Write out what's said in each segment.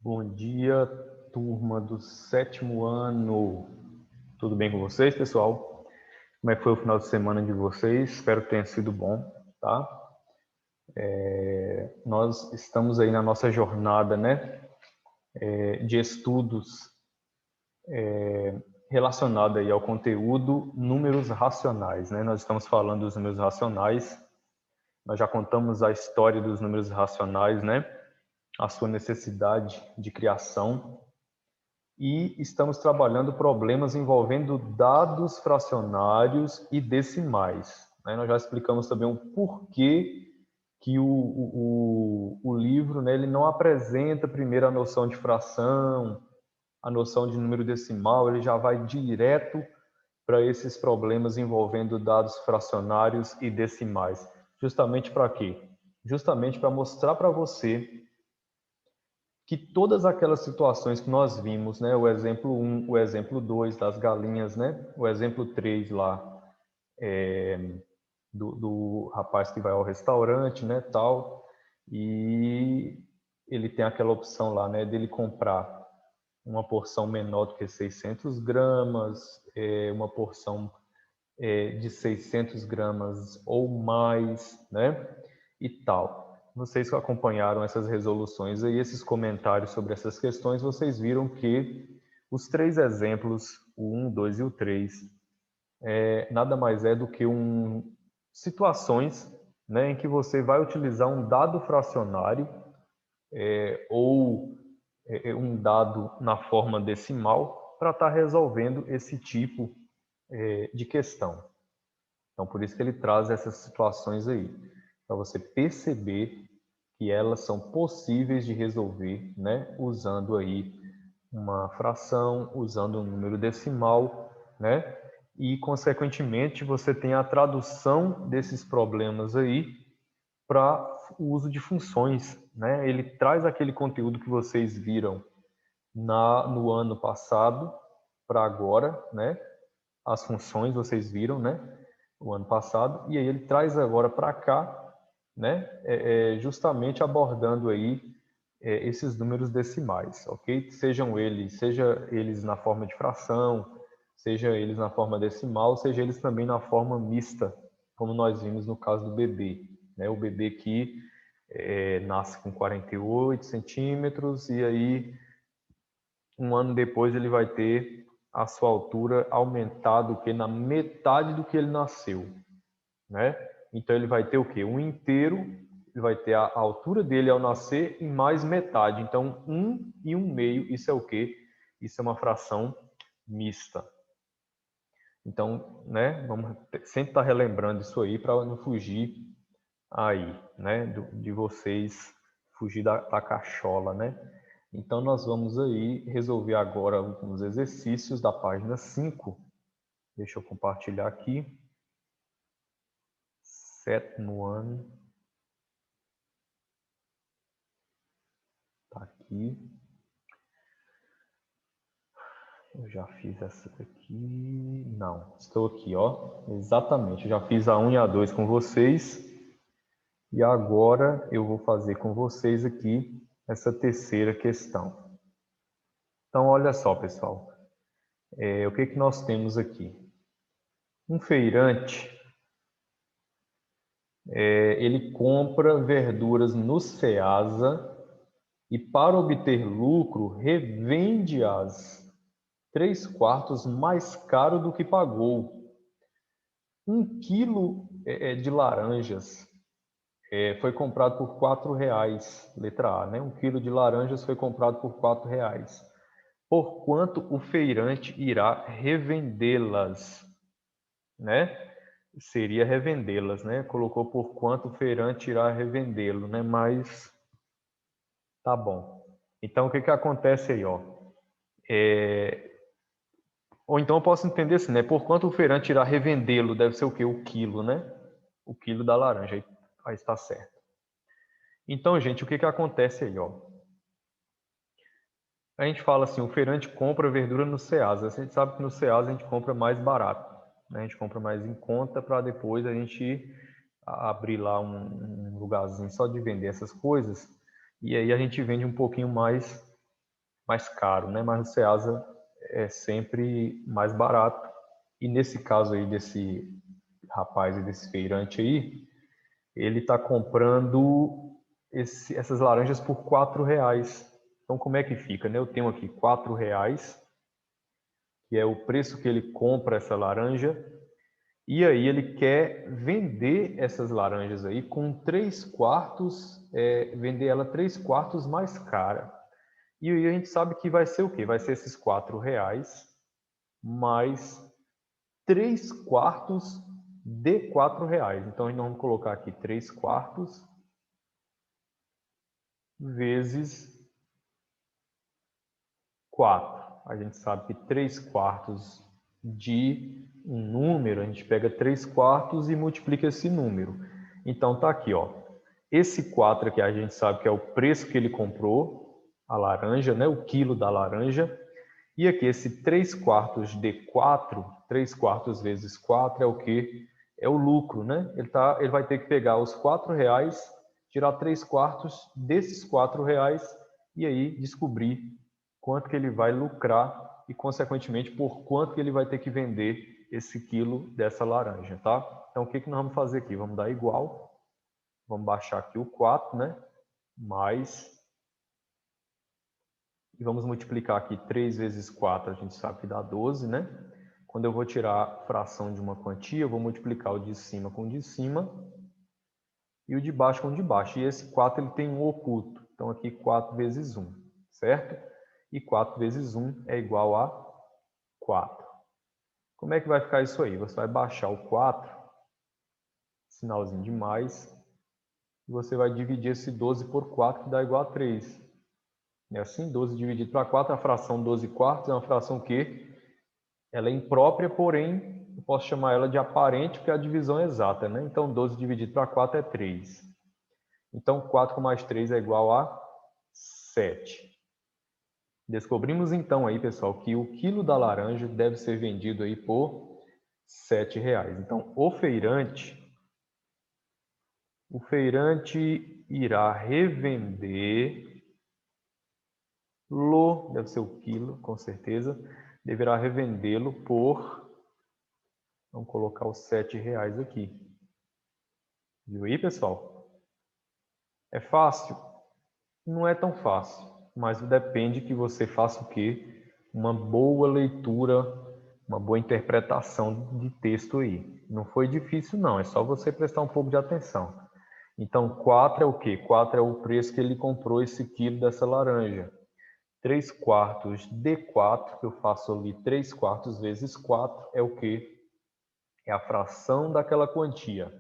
Bom dia, turma do sétimo ano. Tudo bem com vocês, pessoal? Como é que foi o final de semana de vocês? Espero que tenha sido bom, tá? Nós estamos aí na nossa jornada, né, de estudos relacionada aí ao conteúdo números racionais, né? Nós estamos falando dos números racionais. Nós já contamos a história dos números racionais, né? A sua necessidade de criação. E estamos trabalhando problemas envolvendo dados fracionários e decimais, né? Nós já explicamos também o porquê que o livro, né, ele não apresenta primeiro a noção de fração, a noção de número decimal, ele já vai direto para esses problemas envolvendo dados fracionários e decimais. Justamente para quê? Justamente para mostrar para você que todas aquelas situações que nós vimos, né, o exemplo 1, o exemplo 2 das galinhas, né, o exemplo 3 lá do rapaz que vai ao restaurante, né, tal, e ele tem aquela opção lá, né, dele comprar uma porção menor do que 600 gramas, uma porção de 600 gramas ou mais, né, e tal. Vocês que acompanharam essas resoluções e esses comentários sobre essas questões, vocês viram que os três exemplos, o 1, 2 e o 3, nada mais é do que situações, né, em que você vai utilizar um dado fracionário ou um dado na forma decimal para estar resolvendo esse tipo de questão. Então, por isso que ele traz essas situações aí, para você perceber que elas são possíveis de resolver, né, usando aí uma fração, usando um número decimal, né, e, consequentemente, você tem a tradução desses problemas aí para o uso de funções, né? Ele traz aquele conteúdo que vocês viram no ano passado para agora, né? As funções vocês viram, né? O ano passado, e aí ele traz agora para cá, né? Justamente abordando aí esses números decimais, ok? Seja eles na forma de fração, seja eles na forma decimal, seja eles também na forma mista, como nós vimos no caso do bebê, né? O bebê que nasce com 48 centímetros e aí um ano depois ele vai ter a sua altura aumentada que na metade do que ele nasceu, né? Então ele vai ter o quê? Um inteiro, ele vai ter a altura dele ao nascer em mais metade. Então 1 e 1/2, isso é o quê? Isso é uma fração mista. Então, né, vamos sempre estar relembrando isso aí para não fugir aí, né, de vocês fugir da cachola, né? Então nós vamos aí resolver agora alguns exercícios da página 5. Deixa eu compartilhar aqui. Sétimo ano. Tá aqui. Eu já fiz essa daqui. Não, estou aqui, ó. Exatamente. Eu já fiz a 1 e a 2 com vocês. E agora eu vou fazer com vocês aqui essa terceira questão. Então, olha só, pessoal. O que nós temos aqui? Um feirante, ele compra verduras no Ceasa e, para obter lucro, revende-as 3/4 mais caro do que pagou. 1 quilo de laranjas foi comprado por R$ 4, letra A, né? 1 quilo de laranjas foi comprado por R$ 4. Por quanto o feirante irá revendê-las, né? Seria revendê-las, né? Colocou por quanto o feirante irá revendê-lo, né? Mas tá bom. Então o que acontece aí, ó? Ou então eu posso entender assim, né? Por quanto o feirante irá revendê-lo, deve ser o quê? O quilo, né? O quilo da laranja. Aí está certo. Então, gente, o que acontece aí, ó? A gente fala assim, o feirante compra verdura no Ceasa. A gente sabe que no Ceasa a gente compra mais barato, né? A gente compra mais em conta para depois a gente abrir lá um lugarzinho só de vender essas coisas. E aí a gente vende um pouquinho mais mais caro, né? Mas o Ceasa é sempre mais barato. E nesse caso aí desse rapaz e desse feirante aí, ele está comprando essas laranjas por R$4. Então, como é que fica, né? Eu tenho aqui R$4, que é o preço que ele compra essa laranja, e aí ele quer vender essas laranjas aí com 3/4, vender ela 3/4 mais cara. E aí a gente sabe que vai ser o quê? Vai ser esses R$4 mais 3/4 de R$4. Então, nós vamos colocar aqui 3/4 vezes 4. A gente sabe que 3/4 de um número, a gente pega 3/4 e multiplica esse número. Então, tá aqui, ó. Esse 4 aqui a gente sabe que é o preço que ele comprou, a laranja, né? O quilo da laranja. E aqui, esse 3/4 de 4, 3/4 vezes 4 é o quê? É o lucro, né? Ele vai ter que pegar os R$4, tirar 3/4 desses R$4 e aí descobrir quanto que ele vai lucrar e, consequentemente, por quanto que ele vai ter que vender esse quilo dessa laranja, tá? Então, o que nós vamos fazer aqui? Vamos dar igual, vamos baixar aqui o 4, né? Mais, e vamos multiplicar aqui 3 vezes 4, a gente sabe que dá 12, né? Quando eu vou tirar a fração de uma quantia, eu vou multiplicar o de cima com o de cima e o de baixo com o de baixo. E esse 4 ele tem um oculto, então aqui 4 vezes 1, certo? E 4 vezes 1 é igual a 4. Como é que vai ficar isso aí? Você vai baixar o 4, sinalzinho de mais, e você vai dividir esse 12 por 4, que dá igual a 3. É assim, 12 dividido para 4, a fração 12/4 é uma fração que ela é imprópria, porém, eu posso chamar ela de aparente, porque a divisão é exata, né? Então, 12 dividido para 4 é 3. Então, 4 com mais 3 é igual a 7. Descobrimos então aí, pessoal, que o quilo da laranja deve ser vendido aí por R$7. Então, o feirante irá revender deve ser o quilo, com certeza, deverá revendê-lo por, vamos colocar os R$7 aqui. Viu aí, pessoal? É fácil? Não é tão fácil, mas depende que você faça o quê? Uma boa leitura, uma boa interpretação de texto aí. Não foi difícil não, é só você prestar um pouco de atenção. Então, 4 é o quê? 4 é o preço que ele comprou esse quilo dessa laranja. 3/4 de 4, que eu faço ali 3/4 vezes 4, é o quê? É a fração daquela quantia,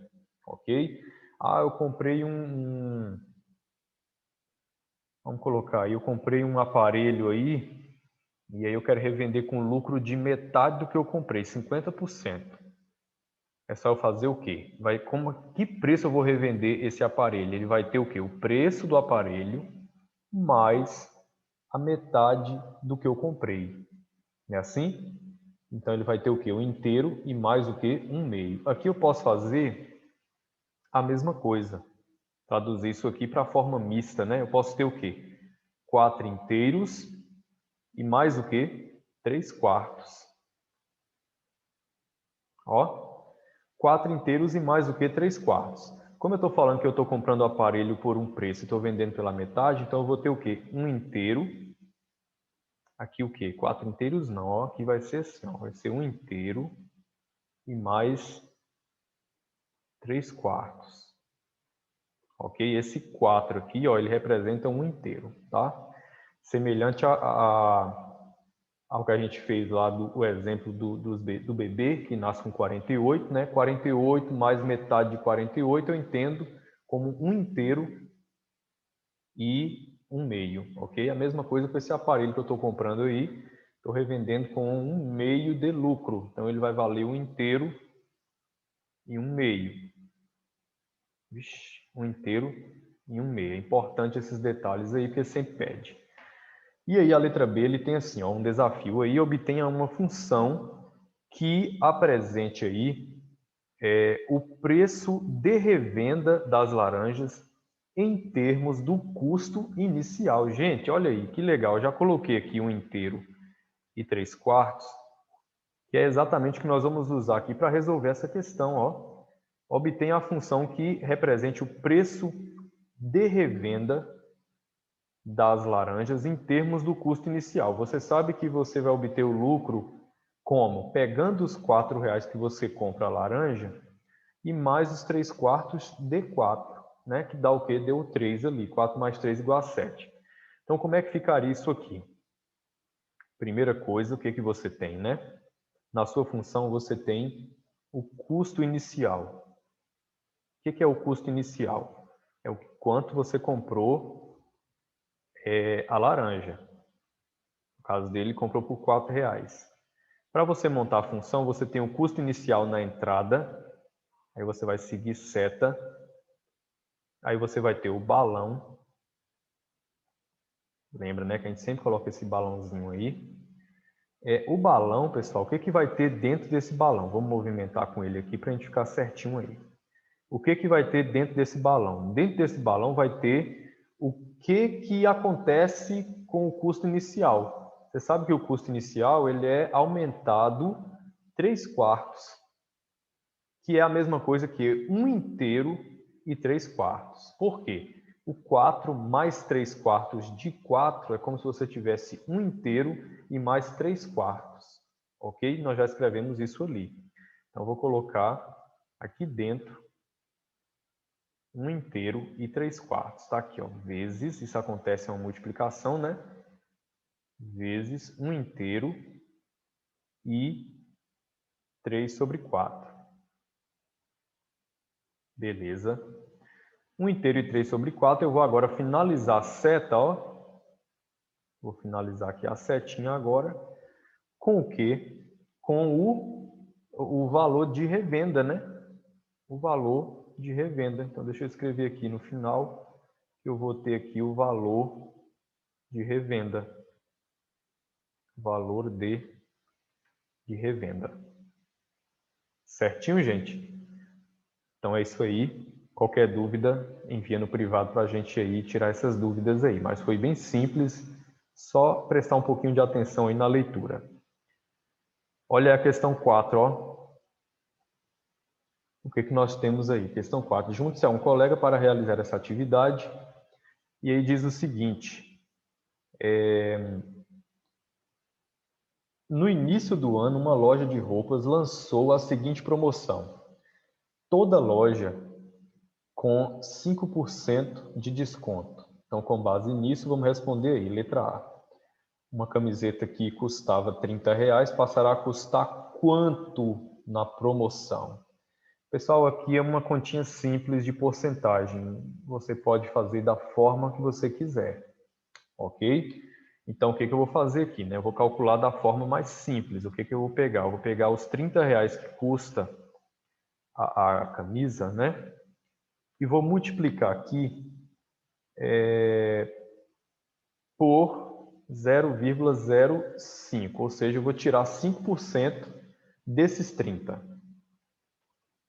ok? Ah, eu comprei vamos colocar aí, eu comprei um aparelho aí, e aí eu quero revender com lucro de metade do que eu comprei, 50%. É só eu fazer o quê? Que preço eu vou revender esse aparelho? Ele vai ter o quê? O preço do aparelho mais a metade do que eu comprei. Não é assim? Então ele vai ter o quê? O inteiro e mais o quê? Um meio. Aqui eu posso fazer a mesma coisa. Traduzir isso aqui para a forma mista, né? Eu posso ter o quê? 4 inteiros e mais o quê? 3/4. Ó, 4 inteiros e mais o quê? 3/4. Como eu estou falando que eu estou comprando o aparelho por um preço e estou vendendo pela metade, então eu vou ter o quê? Um inteiro. Aqui o quê? 4 inteiros não, ó. Aqui vai ser assim, ó. Vai ser um inteiro e mais 3/4. Ok? Esse 4 aqui, ó, ele representa um inteiro, tá? Semelhante ao que a gente fez lá o exemplo do bebê, que nasce com 48, né? 48 mais metade de 48 eu entendo como um inteiro e um meio, ok? A mesma coisa com esse aparelho que eu estou comprando aí, estou revendendo com um meio de lucro. Então, ele vai valer um inteiro e um meio. Vixe, um inteiro e um meio. É importante esses detalhes aí, porque sempre pede. E aí a letra B, ele tem assim, ó, um desafio aí, obtenha uma função que apresente aí o preço de revenda das laranjas em termos do custo inicial. Gente, olha aí, que legal. Eu já coloquei aqui 1 inteiro e 3/4, que é exatamente o que nós vamos usar aqui para resolver essa questão. Ó. Obtenha a função que represente o preço de revenda das laranjas em termos do custo inicial. Você sabe que você vai obter o lucro como? Pegando os R$4 que você compra a laranja e mais os 3/4 de 4, né? Que dá o quê? Deu 3 ali. 4 mais 3 igual a 7. Então, como é que ficaria isso aqui? Primeira coisa, o que que você tem, né? Na sua função, você tem o custo inicial. O que é o custo inicial? É o quanto você comprou a laranja. No caso dele, comprou por R$4. Para você montar a função, você tem o custo inicial na entrada, aí você vai seguir seta, aí você vai ter o balão. Lembra, né, que a gente sempre coloca esse balãozinho aí. O balão, pessoal, o que que vai ter dentro desse balão? Vamos movimentar com ele aqui para a gente ficar certinho aí. O que que vai ter dentro desse balão? Dentro desse balão vai ter o que acontece com o custo inicial. Você sabe que o custo inicial ele é aumentado 3/4, que é a mesma coisa que 1 inteiro e 3/4. Por quê? O 4 mais 3/4 de 4 é como se você tivesse 1 inteiro e mais 3/4. Ok? Nós já escrevemos isso ali. Então, vou colocar aqui dentro 1 inteiro e 3/4. Está aqui, ó, vezes, isso acontece em uma multiplicação, né? Vezes 1 inteiro e 3/4. Beleza. 1 inteiro e 3/4. Eu vou agora finalizar a seta, ó. Vou finalizar aqui a setinha agora. Com o quê? Com o valor de revenda, né? O valor de revenda. Então, deixa eu escrever aqui no final, que eu vou ter aqui o valor de revenda. Valor de revenda. Certinho, gente? Então, é isso aí. Qualquer dúvida, envia no privado para a gente aí tirar essas dúvidas aí. Mas foi bem simples, só prestar um pouquinho de atenção aí na leitura. Olha a questão 4, ó. O que nós temos aí? Questão 4. Junte-se a um colega para realizar essa atividade. E aí diz o seguinte. No início do ano, uma loja de roupas lançou a seguinte promoção. Toda loja com 5% de desconto. Então, com base nisso, vamos responder aí. Letra A. Uma camiseta que custava R$30 passará a custar quanto na promoção? Pessoal, aqui é uma continha simples de porcentagem. Você pode fazer da forma que você quiser, ok? Então, o que eu vou fazer aqui? Né? Eu vou calcular da forma mais simples. O que eu vou pegar? Eu vou pegar os R$30 que custa a camisa, né? E vou multiplicar aqui por 0,05, ou seja, eu vou tirar 5% desses 30.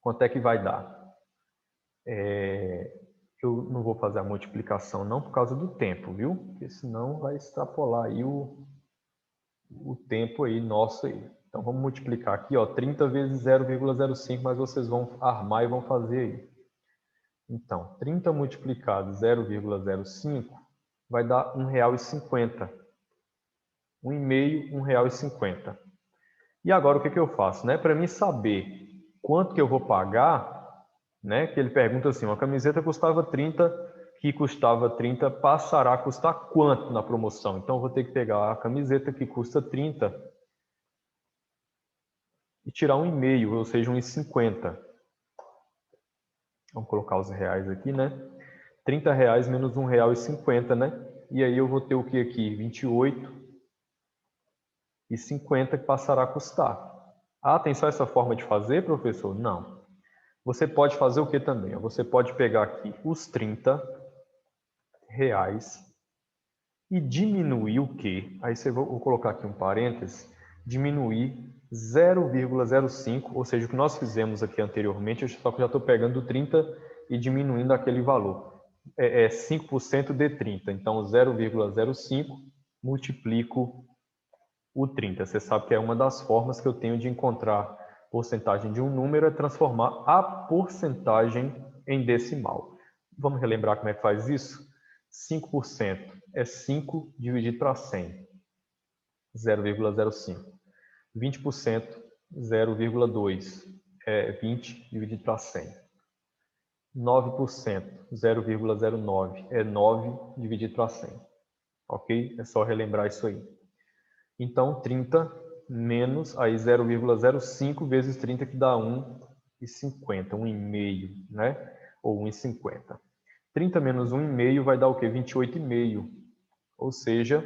Quanto é que vai dar? Eu não vou fazer a multiplicação não por causa do tempo, viu? Porque senão vai extrapolar aí o tempo aí nosso aí. Então vamos multiplicar aqui, ó, 30 vezes 0,05, mas vocês vão armar e vão fazer aí. Então, 30 multiplicado 0,05 vai dar R$1,50. 1,5, R$1,50. E agora o que eu faço? Né? Para mim saber quanto que eu vou pagar, né? Que ele pergunta assim, uma camiseta custava 30, que custava 30, passará a custar quanto na promoção? Então eu vou ter que pegar a camiseta que custa 30 e tirar 1,5, ou seja, 1,50. Vamos colocar os reais aqui, né? R$30 menos R$1,50, né? E aí eu vou ter o que aqui? 28,50 que passará a custar. Ah, tem só essa forma de fazer, professor? Não. Você pode fazer o que também? Você pode pegar aqui os R$30 e diminuir o quê? Aí vou colocar aqui um parênteses, diminuir 0,05, ou seja, o que nós fizemos aqui anteriormente, só que eu já estou pegando o 30 e diminuindo aquele valor. é 5% de 30. Então, 0,05 multiplico o 30. Você sabe que é uma das formas que eu tenho de encontrar porcentagem de um número, é transformar a porcentagem em decimal. Vamos relembrar como é que faz isso? 5% é 5 dividido para 100, 0,05. 20%, 0,2, é 20 dividido para 100. 9%, 0,09, é 9 dividido para 100. Ok? É só relembrar isso aí. Então, 30 menos aí 0,05 vezes 30, que dá 1,50, 1,5, né? Ou 1,50. 30 menos 1,5 vai dar o quê? 28,5. Ou seja,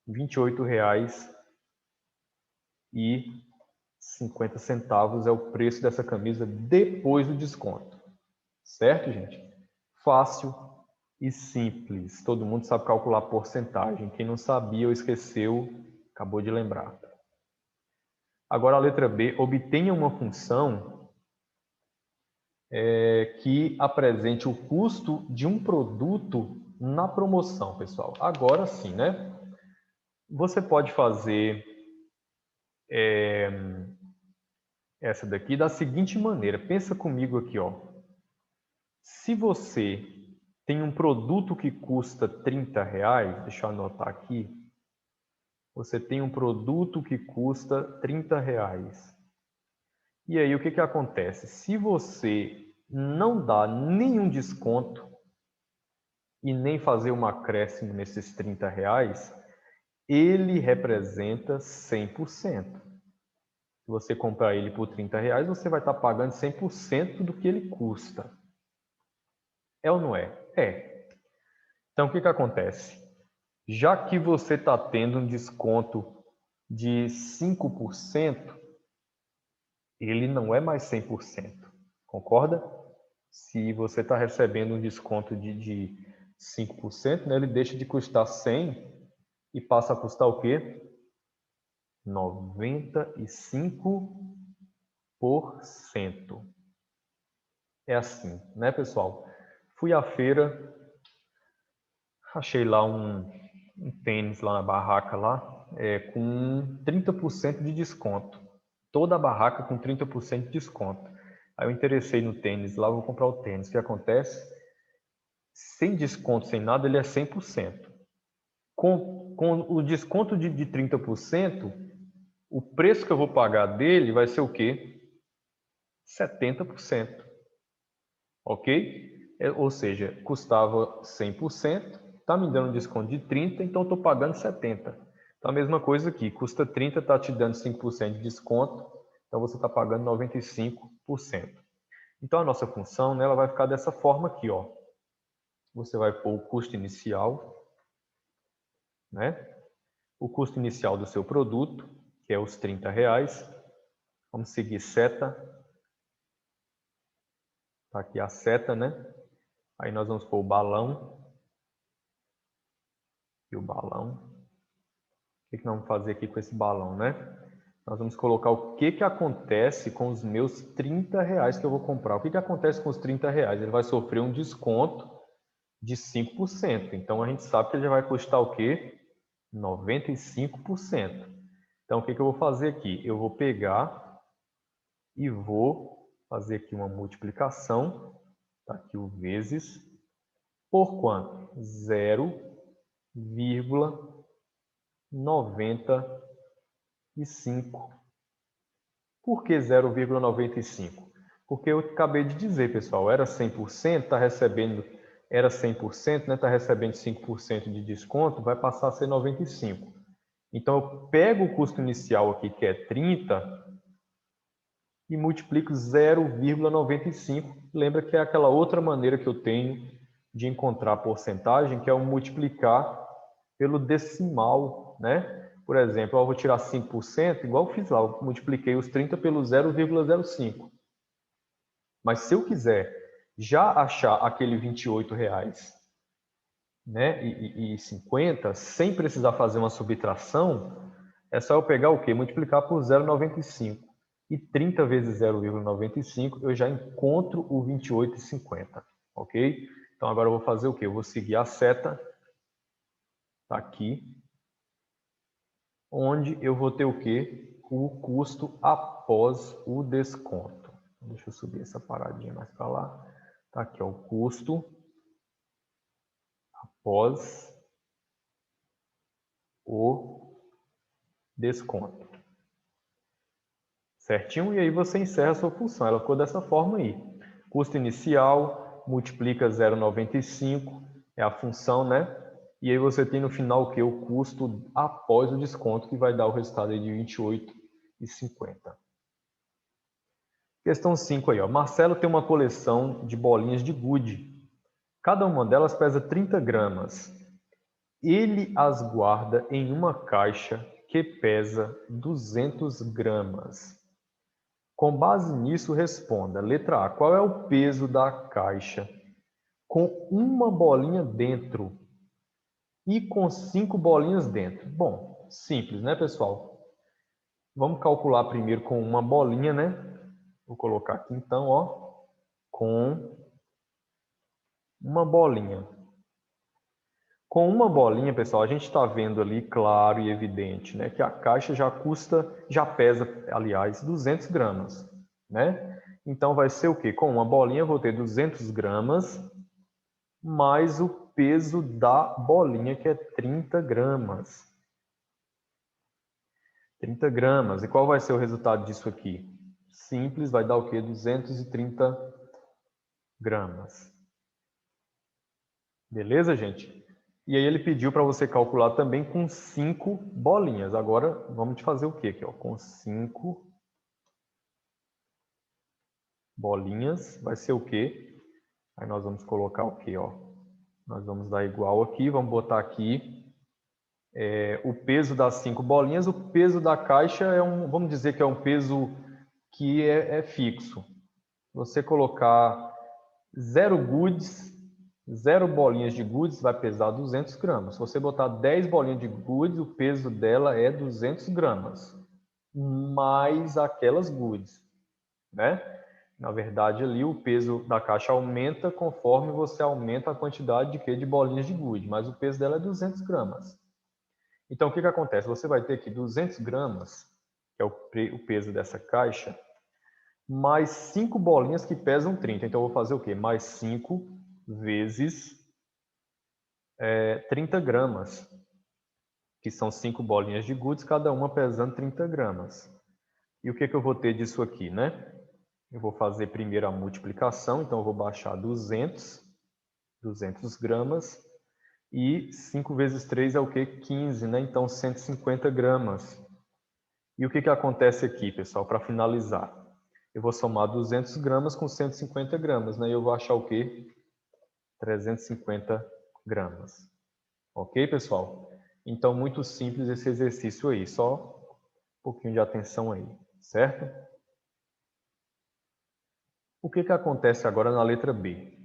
R$ 28,50 é o preço dessa camisa depois do desconto. Certo, gente? Fácil e simples. Todo mundo sabe calcular porcentagem. Quem não sabia ou esqueceu, acabou de lembrar. Agora a letra B, obtenha uma função que apresente o custo de um produto na promoção, pessoal. Agora sim, né? Você pode fazer essa daqui da seguinte maneira. Pensa comigo aqui, ó. Se você tem um produto que custa R$30, deixa eu anotar aqui. Você tem um produto que custa R$30. E aí, o que que acontece? Se você não dá nenhum desconto e nem fazer um acréscimo nesses R$30, ele representa 100%. Se você comprar ele por R$30, você vai estar pagando 100% do que ele custa. É ou não é? É. Então, o que que acontece? Já que você está tendo um desconto de 5%, ele não é mais 100%. Concorda? Se você está recebendo um desconto de 5%, né, ele deixa de custar 100 e passa a custar o quê? 95%. É assim, né, pessoal? Fui à feira, achei lá um tênis lá na barraca lá, com 30% de desconto. Toda a barraca com 30% de desconto. Aí eu interessei no tênis lá, vou comprar o tênis. O que acontece? Sem desconto, sem nada, ele é 100%. Com o desconto de 30%, o preço que eu vou pagar dele vai ser o quê? 70%. Ok? Ou seja, custava 100%, está me dando um desconto de 30%, então estou pagando 70%. Então a mesma coisa aqui, custa 30%, está te dando 5% de desconto, então você está pagando 95%. Então a nossa função, né, ela vai ficar dessa forma aqui, ó. Você vai pôr o custo inicial, né? O custo inicial do seu produto, que é os R$30. Vamos seguir seta. Tá aqui a seta, né? Aí nós vamos pôr o balão. E o balão. O que nós vamos fazer aqui com esse balão, né? Nós vamos colocar o que acontece com os meus R$30 que eu vou comprar. O que acontece com os R$30? Ele vai sofrer um desconto de 5%. Então a gente sabe que ele já vai custar o quê? 95%. Então o que eu vou fazer aqui? Eu vou pegar e vou fazer aqui uma multiplicação. Tá aqui o vezes. Por quanto? 0,95. Por que 0,95? Porque eu acabei de dizer, pessoal, era 100%, está recebendo, era 100%, né? Está recebendo 5% de desconto, vai passar a ser 95%. Então, eu pego o custo inicial aqui, que é 30, e multiplico 0,95. Lembra que é aquela outra maneira que eu tenho de encontrar a porcentagem, que é o multiplicar pelo decimal, né? Por exemplo, eu vou tirar 5%, igual eu fiz lá, eu multipliquei os 30 pelo 0,05. Mas se eu quiser já achar aquele R$28, né, e 50, sem precisar fazer uma subtração, é só eu pegar o quê? Multiplicar por 0,95. E 30 vezes 0,95 eu já encontro o 28,50, ok? Então, agora eu vou fazer o quê? Eu vou seguir a seta, tá aqui, onde eu vou ter o quê? O custo após o desconto. Deixa eu subir essa paradinha mais para lá. Tá aqui, ó, o custo após o desconto. Certinho? E aí você encerra a sua função. Ela ficou dessa forma aí. Custo inicial, multiplica 0,95, é a função, né? E aí você tem no final o quê? O custo após o desconto, que vai dar o resultado aí de R$ 28,50. Questão 5 aí, ó. Marcelo tem uma coleção de bolinhas de gude. Cada uma delas pesa 30 gramas. Ele as guarda em uma caixa que pesa 200 gramas. Com base nisso, responda. Letra A. Qual é o peso da caixa com uma bolinha dentro e com 5 bolinhas dentro? Bom, simples, né, pessoal? Vamos calcular primeiro com uma bolinha, né? Vou colocar aqui então, ó, com uma bolinha. Com uma bolinha, pessoal, a gente está vendo ali claro e evidente, né, que a caixa já pesa, aliás, 200 gramas, né? Então vai ser o quê? Com uma bolinha eu vou ter 200 gramas mais o peso da bolinha, que é 30 gramas. 30 gramas. E qual vai ser o resultado disso aqui? Simples, vai dar o quê? 230 gramas. Beleza, gente? E aí ele pediu para você calcular também com 5 bolinhas. Agora, vamos te fazer o quê aqui, ó? Com 5 bolinhas, vai ser o quê? Aí nós vamos colocar o quê, ó? Nós vamos dar igual aqui, vamos botar aqui o peso das 5 bolinhas. O peso da caixa é vamos dizer que é um peso que é fixo. Você colocar 0 goods, 0 bolinhas de goods vai pesar 200 gramas. Se você botar 10 bolinhas de goods, o peso dela é 200 gramas. Mais aquelas goods, né? Na verdade, ali o peso da caixa aumenta conforme você aumenta a quantidade de bolinhas de gude, mas o peso dela é 200 gramas. Então, o que acontece? Você vai ter aqui 200 gramas, que é o peso dessa caixa, mais 5 bolinhas que pesam 30. Então, eu vou fazer o quê? Mais 5 vezes 30 gramas, que são 5 bolinhas de gudes, cada uma pesando 30 gramas. E o que eu vou ter disso aqui, né? Eu vou fazer primeiro a multiplicação, então eu vou baixar 200 gramas, e 5 vezes 3 é o quê? 15, né? Então 150 gramas. E o que acontece aqui, pessoal, para finalizar? Eu vou somar 200 gramas com 150 gramas, né? E eu vou achar o quê? 350 gramas. Ok, pessoal? Então, muito simples esse exercício aí, só um pouquinho de atenção aí, certo? O que acontece agora na letra B?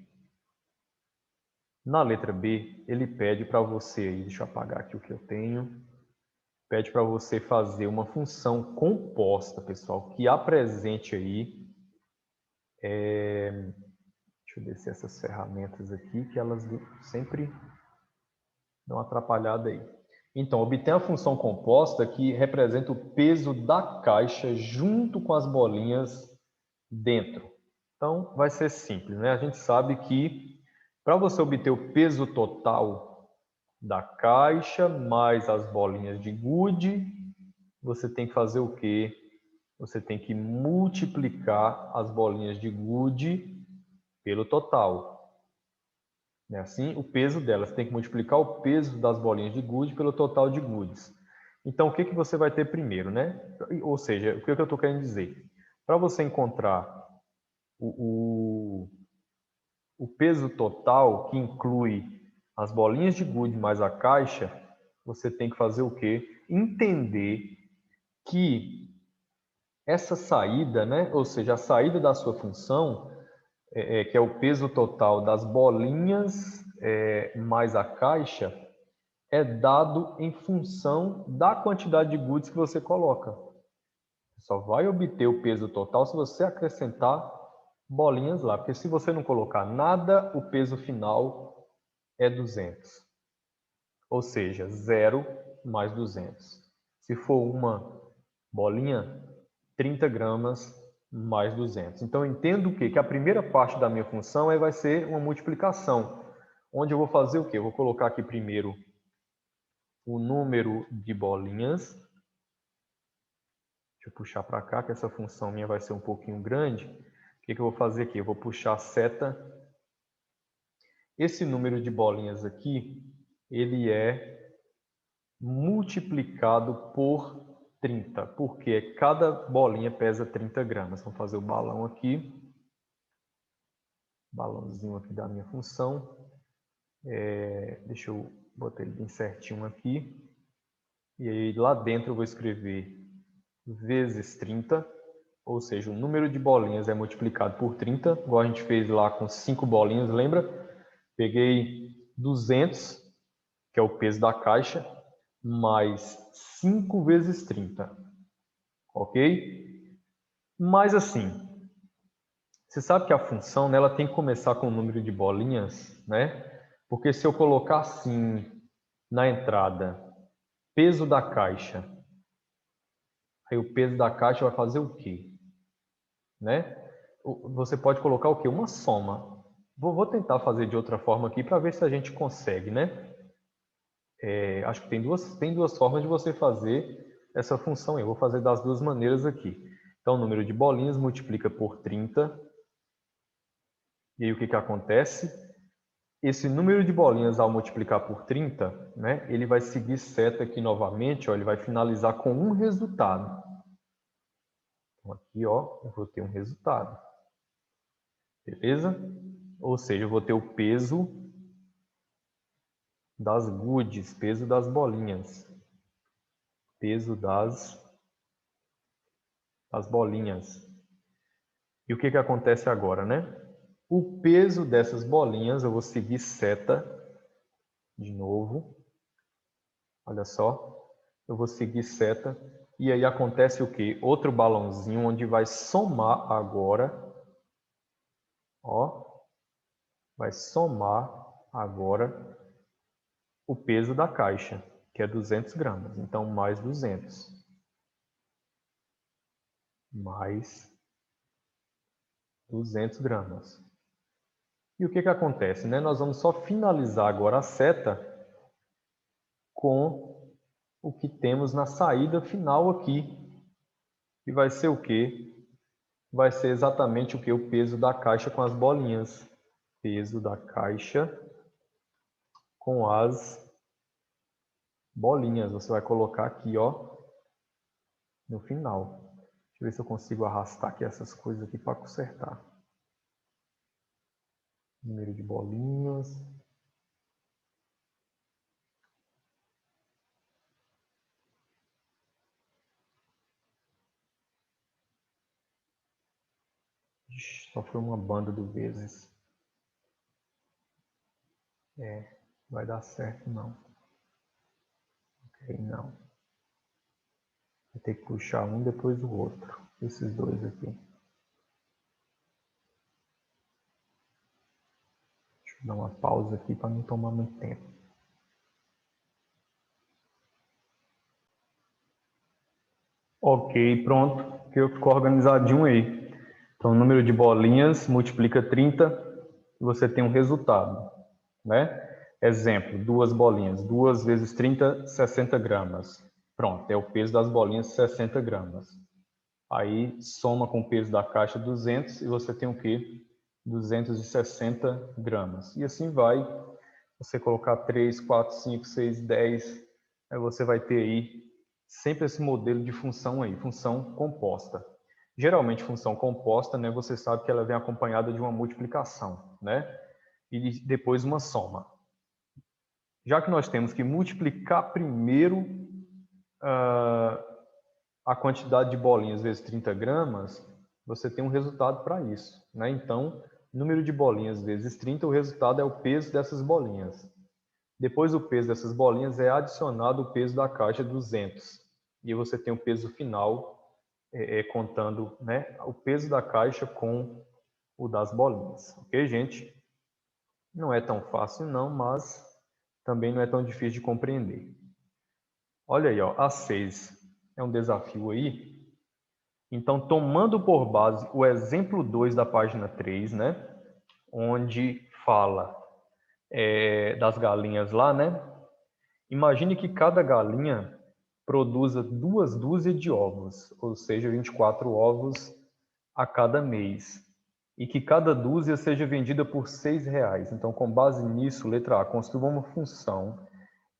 Na letra B, ele pede para você, aí, deixa eu apagar aqui o que eu tenho, pede para você fazer uma função composta, pessoal, que apresente aí, deixa eu descer essas ferramentas aqui, que elas sempre dão uma atrapalhada aí. Então, obtém a função composta que representa o peso da caixa junto com as bolinhas dentro. Então, vai ser simples, né? A gente sabe que para você obter o peso total da caixa mais as bolinhas de gude, você tem que fazer o quê? Você tem que multiplicar as bolinhas de gude pelo total. Né? Assim, o peso delas. Você tem que multiplicar o peso das bolinhas de gude pelo total de gudes. Então, o que você vai ter primeiro, né? Ou seja, o que eu estou querendo dizer? Para você encontrar o peso total, que inclui as bolinhas de gude mais a caixa, você tem que fazer o quê? Entender que essa saída, né? Ou seja, a saída da sua função, que é o peso total das bolinhas mais a caixa, é dado em função da quantidade de goods que você coloca. Você só vai obter o peso total se você acrescentar bolinhas lá, porque se você não colocar nada, o peso final é 200. Ou seja, 0 mais 200. Se for uma bolinha, 30 gramas mais 200. Então, eu entendo o quê? Que a primeira parte da minha função vai ser uma multiplicação, onde eu vou fazer o quê? Eu vou colocar aqui primeiro o número de bolinhas. Deixa eu puxar para cá, que essa função minha vai ser um pouquinho grande. O que eu vou fazer aqui? Eu vou puxar a seta. Esse número de bolinhas aqui, ele é multiplicado por 30, porque cada bolinha pesa 30 gramas. Vamos fazer o balão aqui. Balãozinho aqui da minha função. Deixa eu botar ele bem certinho aqui. E aí lá dentro eu vou escrever vezes 30, ou seja, o número de bolinhas é multiplicado por 30, igual a gente fez lá com 5 bolinhas, lembra? Peguei 200, que é o peso da caixa, mais 5 vezes 30, ok? Mas assim, você sabe que a função, né, ela tem que começar com o número de bolinhas, né? Porque se eu colocar assim na entrada, peso da caixa, aí o peso da caixa vai fazer o quê? Né? Você pode colocar o quê? Uma soma. Vou tentar fazer de outra forma aqui para ver se a gente consegue, né? Acho que tem duas formas de você fazer essa função. Eu vou fazer das duas maneiras aqui. Então, o número de bolinhas multiplica por 30. E aí o que acontece? Esse número de bolinhas, ao multiplicar por 30, né, ele vai seguir seta aqui novamente, ó, ele vai finalizar com um resultado. Então, aqui, ó, eu vou ter um resultado. Beleza? Ou seja, eu vou ter o peso das goodies, peso das bolinhas. Peso das bolinhas. E o que acontece agora, né? O peso dessas bolinhas, eu vou seguir seta de novo. Olha só. Eu vou seguir seta. E aí acontece o quê? Outro balãozinho onde vai somar agora. Ó. Vai somar agora o peso da caixa, que é 200 gramas. Então, mais 200. Mais 200 gramas. E o que acontece? Né? Nós vamos só finalizar agora a seta com o que temos na saída final aqui. E vai ser o quê? Vai ser exatamente o que? O peso da caixa com as bolinhas. Peso da caixa com as bolinhas. Você vai colocar aqui, ó, no final. Deixa eu ver se eu consigo arrastar aqui essas coisas aqui para consertar. Número de bolinhas. Ixi, só foi uma banda do vezes. Vai dar certo não. Ok, não. Vai ter que puxar um depois do outro. Esses dois aqui. Deixa eu dar uma pausa aqui para não tomar muito tempo. Ok, pronto. Ficou organizadinho aí. Então, o número de bolinhas multiplica 30 e você tem um resultado, né? Exemplo, 2 bolinhas. 2 vezes 30, 60 gramas. Pronto, é o peso das bolinhas, 60 gramas. Aí, soma com o peso da caixa, 200, e você tem o quê? 260 gramas. E assim vai. Você colocar 3, 4, 5, 6, 10, aí você vai ter aí sempre esse modelo de função aí, função composta. Geralmente, função composta, né, você sabe que ela vem acompanhada de uma multiplicação, né? E depois uma soma. Já que nós temos que multiplicar primeiro a quantidade de bolinhas vezes 30 gramas, você tem um resultado para isso, né? Então, número de bolinhas vezes 30, o resultado é o peso dessas bolinhas. Depois do peso dessas bolinhas é adicionado o peso da caixa 200. E você tem o peso final contando, né, o peso da caixa com o das bolinhas. Ok, gente? Não é tão fácil não, mas também não é tão difícil de compreender. Olha aí, ó, a 6 é um desafio aí. Então, tomando por base o exemplo 2 da página 3, né? Onde fala das galinhas lá, né? Imagine que cada galinha produza 2 dúzias de ovos, ou seja, 24 ovos a cada mês. E que cada dúzia seja vendida por R$ 6. Então, com base nisso, letra A, construa uma função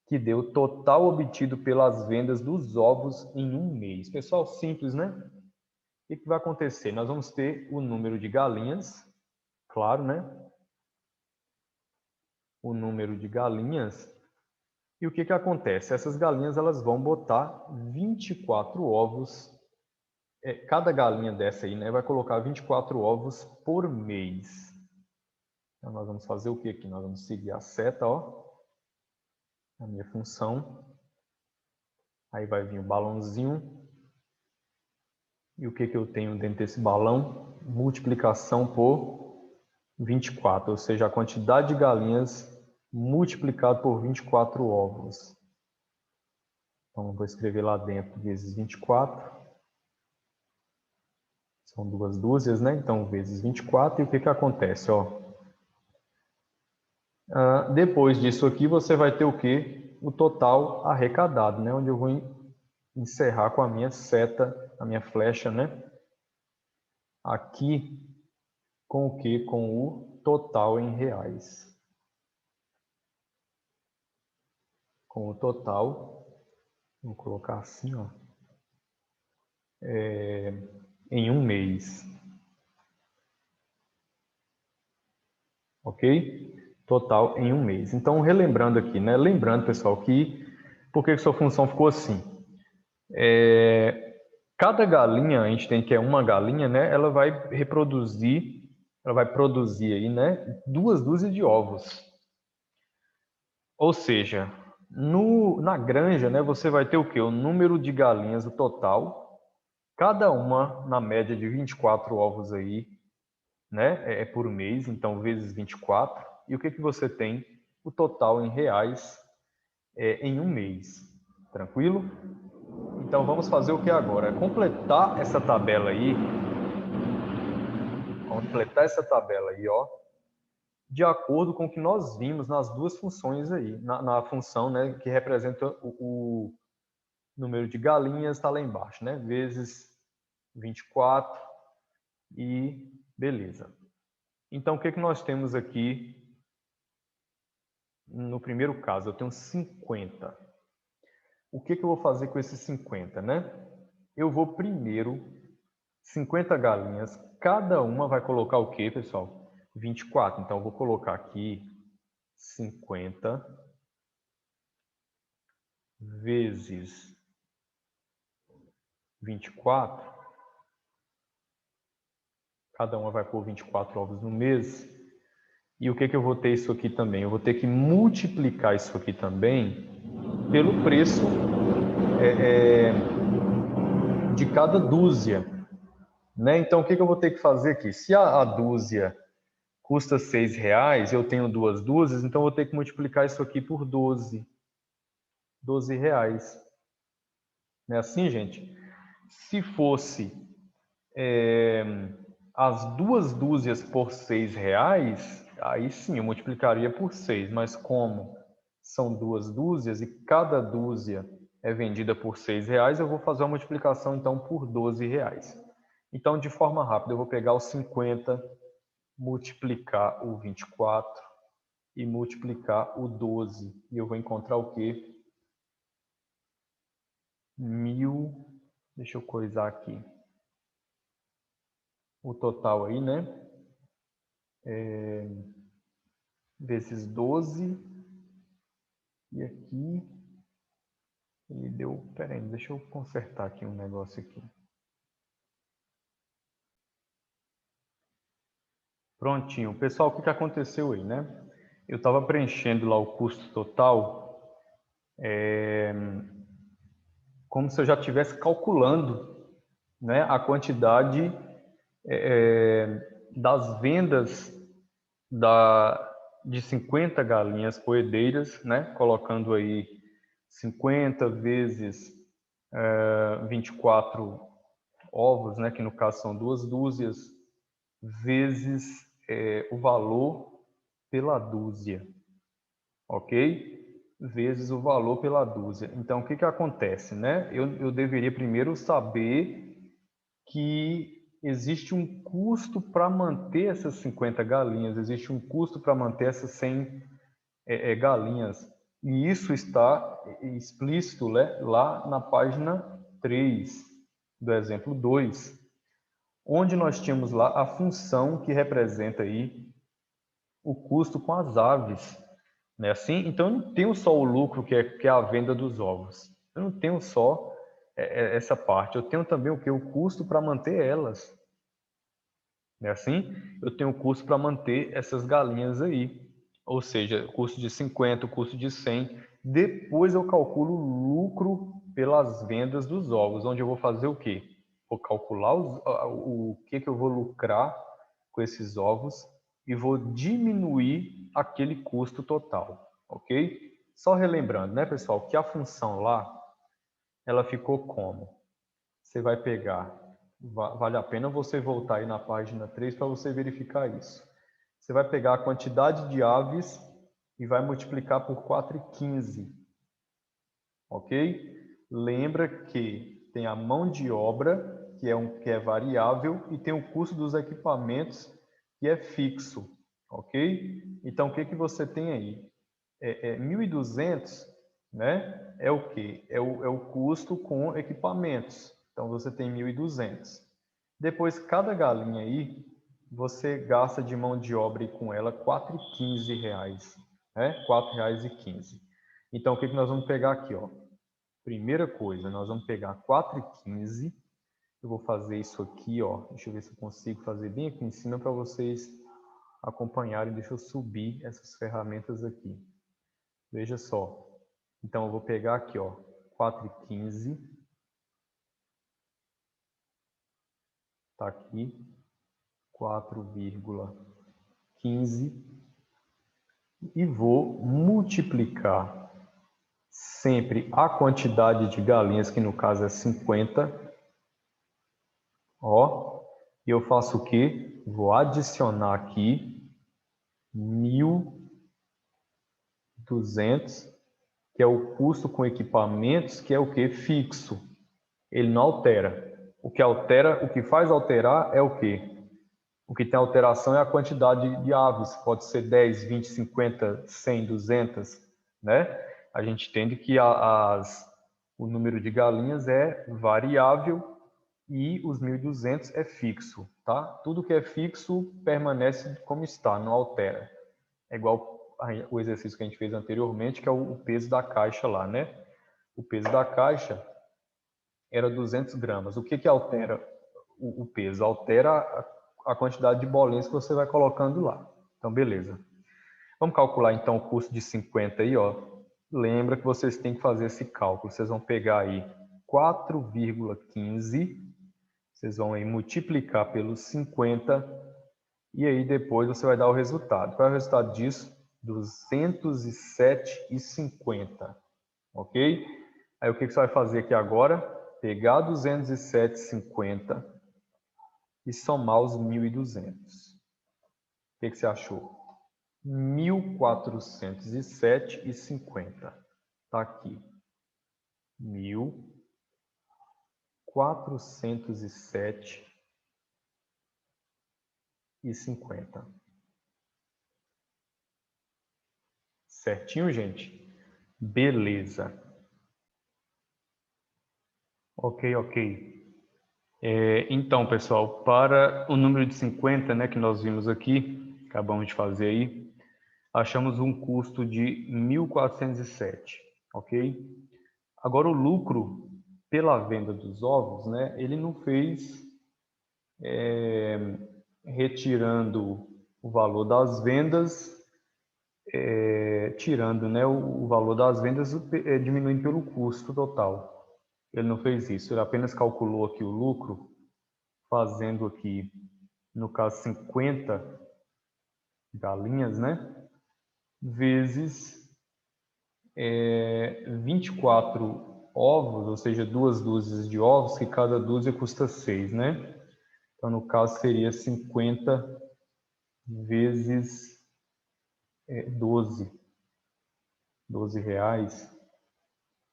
que dê o total obtido pelas vendas dos ovos em um mês. Pessoal, simples, né? O que vai acontecer? Nós vamos ter o número de galinhas, claro, né? O número de galinhas. E o que acontece? Essas galinhas elas vão botar 24 ovos. Cada galinha dessa aí, né, vai colocar 24 ovos por mês. Então, nós vamos fazer o que aqui? Nós vamos seguir a seta, ó. A minha função. Aí vai vir o balãozinho. E o que eu tenho dentro desse balão? Multiplicação por 24, ou seja, a quantidade de galinhas multiplicado por 24 ovos. Então, eu vou escrever lá dentro vezes 24. São 2 dúzias, né? Então, vezes 24. E o que acontece? Ó, depois disso aqui, você vai ter o quê? O total arrecadado, né? Onde eu vou encerrar com a minha seta, a minha flecha, né? Aqui, com o quê? Com o total em reais. Com o total, vou colocar assim, ó, em um mês. Ok? Total em um mês. Então, relembrando aqui, né? Lembrando, pessoal, que por que sua função ficou assim? Cada galinha, a gente tem que é uma galinha, né? Ela vai produzir aí, né? 2 dúzias de ovos. Ou seja, na granja, né? Você vai ter o quê? O número de galinhas, o total, cada uma na média de 24 ovos aí, né? Por mês, então vezes 24. E o que você tem? O total em reais em um mês. Tranquilo? Então vamos fazer o que agora? Completar essa tabela aí. Completar essa tabela aí, ó, de acordo com o que nós vimos nas duas funções aí. Na função, né, que representa o número de galinhas, está lá embaixo, né? Vezes 24 e beleza. Então, o que nós temos aqui no primeiro caso? Eu tenho 50. O que eu vou fazer com esses 50, né? Eu vou primeiro, 50 galinhas, cada uma vai colocar o quê, pessoal? 24. Então, eu vou colocar aqui 50 vezes 24. Cada uma vai pôr 24 ovos no mês. E o que eu vou ter isso aqui também? Eu vou ter que multiplicar isso aqui também pelo preço de cada dúzia. Né? Então, o que eu vou ter que fazer aqui? Se a dúzia custa R$6, eu tenho 2 dúzias, então eu vou ter que multiplicar isso aqui por 12. R$12. Não é assim, gente? Se fosse as 2 dúzias por R$6, aí sim eu multiplicaria por 6. Mas como são 2 dúzias e cada dúzia é vendida por R$6, eu vou fazer a multiplicação então por R$12. Então, de forma rápida, eu vou pegar os 50, multiplicar o 24 e multiplicar o 12. E eu vou encontrar o quê? 1.000. Deixa eu coisar aqui. O total aí, né? Vezes 12. E aqui ele deu... Pera aí, deixa eu consertar aqui um negócio aqui. Prontinho. Pessoal, o que aconteceu aí, né? Eu estava preenchendo lá o custo total como se eu já estivesse calculando, né, a quantidade das vendas de 50 galinhas poedeiras, né? Colocando aí 50 vezes 24 ovos, né? Que no caso são 2 dúzias, vezes o valor pela dúzia, ok? Vezes o valor pela dúzia. Então, o que que acontece, né? Eu deveria primeiro saber que existe um custo para manter essas 50 galinhas, existe um custo para manter essas 100 galinhas. E isso está explícito, né, lá na página 3 do exemplo 2, onde nós tínhamos lá a função que representa aí o custo com as aves. Não é assim? Então, eu não tenho só o lucro, que é a venda dos ovos. Eu não tenho só essa parte. Eu tenho também o que? O custo para manter elas. Não é assim? Eu tenho o custo para manter essas galinhas aí. Ou seja, custo de 50, custo de 100. Depois eu calculo o lucro pelas vendas dos ovos, onde eu vou fazer o quê? Vou calcular o que eu vou lucrar com esses ovos e vou diminuir aquele custo total, ok? Só relembrando, né, pessoal, que a função lá, ela ficou como? Você vai pegar, vale a pena você voltar aí na página 3 para você verificar isso. Você vai pegar a quantidade de aves e vai multiplicar por 4,15, ok? Lembra que tem a mão de obra, que é variável, e tem o custo dos equipamentos, que é fixo, ok? Então, o que que você tem aí? 1.200, né? É o quê? É o custo com equipamentos. Então, você tem 1.200. Depois, cada galinha aí, você gasta de mão de obra e com ela R$ 4,15, né? R$ 4,15. Então, o que que nós vamos pegar aqui, ó? Primeira coisa, nós vamos pegar 4,15. Eu vou fazer isso aqui, ó. Deixa eu ver se eu consigo fazer bem aqui em cima para vocês acompanharem. Deixa eu subir essas ferramentas aqui. Veja só. Então, eu vou pegar aqui, ó, 4,15. Está aqui. 4,15. E vou multiplicar sempre a quantidade de galinhas, que no caso é 50. Ó. E eu faço o quê? Vou adicionar aqui 1.200, que é o custo com equipamentos, que é o que? Fixo. Ele não altera. O que altera, o que faz alterar é o quê? O que tem alteração é a quantidade de aves. Pode ser 10, 20, 50, 100, 200, né? A gente entende que o número de galinhas é variável e os 1.200 é fixo, tá? Tudo que é fixo permanece como está, não altera. É igual o exercício que a gente fez anteriormente, que é o peso da caixa lá, né? O peso da caixa era 200 gramas. O que que altera o peso? Altera a quantidade de bolinhas que você vai colocando lá. Então, beleza. Vamos calcular, então, o custo de 50 aí, ó. Lembra que vocês têm que fazer esse cálculo. Vocês vão pegar aí 4,15, vocês vão aí multiplicar pelos 50 e aí depois você vai dar o resultado. Qual é o resultado disso? 207,50, ok? Aí o que você vai fazer aqui agora? Pegar 207,50 e somar os 1.200. O que você achou? 1.407,50. Está aqui. 1.407,50. Certinho, gente? Beleza. Ok. Então, pessoal, para o número de 50, né, que nós vimos aqui, acabamos de fazer aí, achamos um custo de 1.407, ok? Agora, o lucro pela venda dos ovos, né, ele não fez retirando o valor das vendas, tirando, né, o valor das vendas, diminuindo pelo custo total. Ele não fez isso, ele apenas calculou aqui o lucro, fazendo aqui no caso 50 galinhas, né? Vezes 24 ovos, ou seja, 2 dúzias de ovos, que cada dúzia custa 6, né? Então, no caso, seria 50 vezes 12 reais.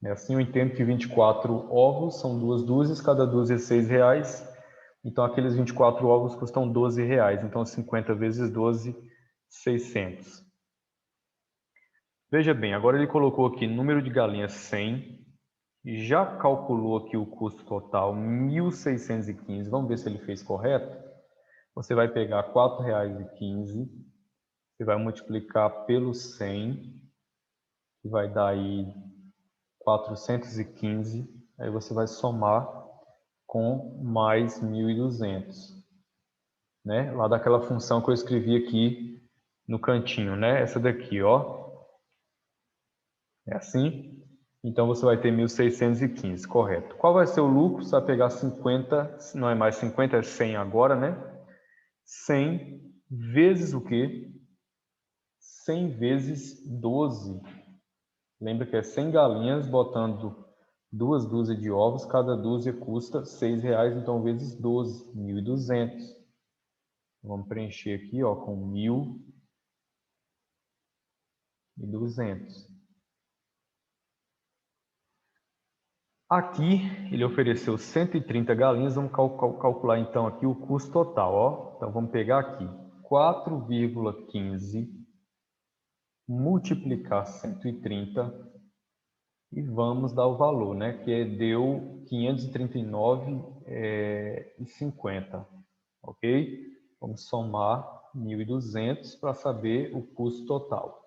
Assim eu entendo que 24 ovos são 2 dúzias, cada dúzia é 6 reais. Então, aqueles 24 ovos custam 12 reais. Então, 50 vezes 12, 600. Veja bem, agora ele colocou aqui número de galinhas 100. Já calculou aqui o custo total, 1.615. Vamos ver se ele fez correto? Você vai pegar R$ 4,15. Você vai multiplicar pelo 100, que vai dar aí 415. Aí você vai somar com mais 1.200. Né? Lá daquela função que eu escrevi aqui no cantinho, né? Essa daqui, ó. É assim? Então, você vai ter 1.615, correto. Qual vai ser o lucro? Você vai pegar 50, não é mais 50, é 100 agora, né? 100 vezes o quê? 100 vezes 12. Lembra que é 100 galinhas botando 2 dúzias de ovos, cada dúzia custa 6 reais, então vezes 12, 1.200. Vamos preencher aqui, ó, com 1.200. Aqui ele ofereceu 130 galinhas, vamos calcular então aqui o custo total, ó. Então vamos pegar aqui 4,15 multiplicar 130 e vamos dar o valor, né? Que deu 539,50, ok? Vamos somar 1.200 para saber o custo total.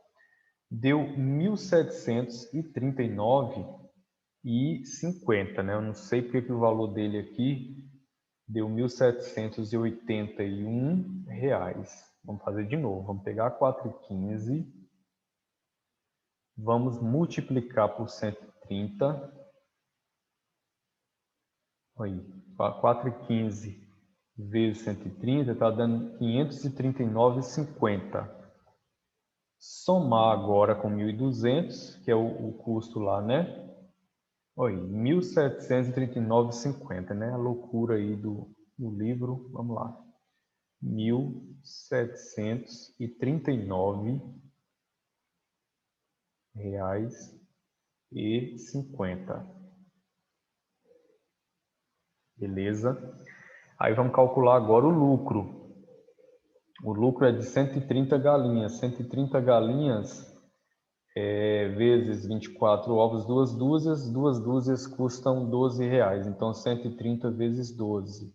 Deu 1.739,50, né? Eu não sei porque que o valor dele aqui deu R$ 1.781. Vamos fazer de novo. Vamos pegar 4,15. Vamos multiplicar por 130. Aí, 4,15 vezes 130 está dando 539,50. Somar agora com 1.200, que é o custo lá, né? Oi, 1.739,50, né? A loucura aí do livro. Vamos lá. 1.739,50. Beleza? Aí vamos calcular agora o lucro. O lucro é de 130 galinhas. 130 galinhas vezes 24 ovos, 2 dúzias. 2 dúzias custam 12 reais. Então, 130 vezes 12.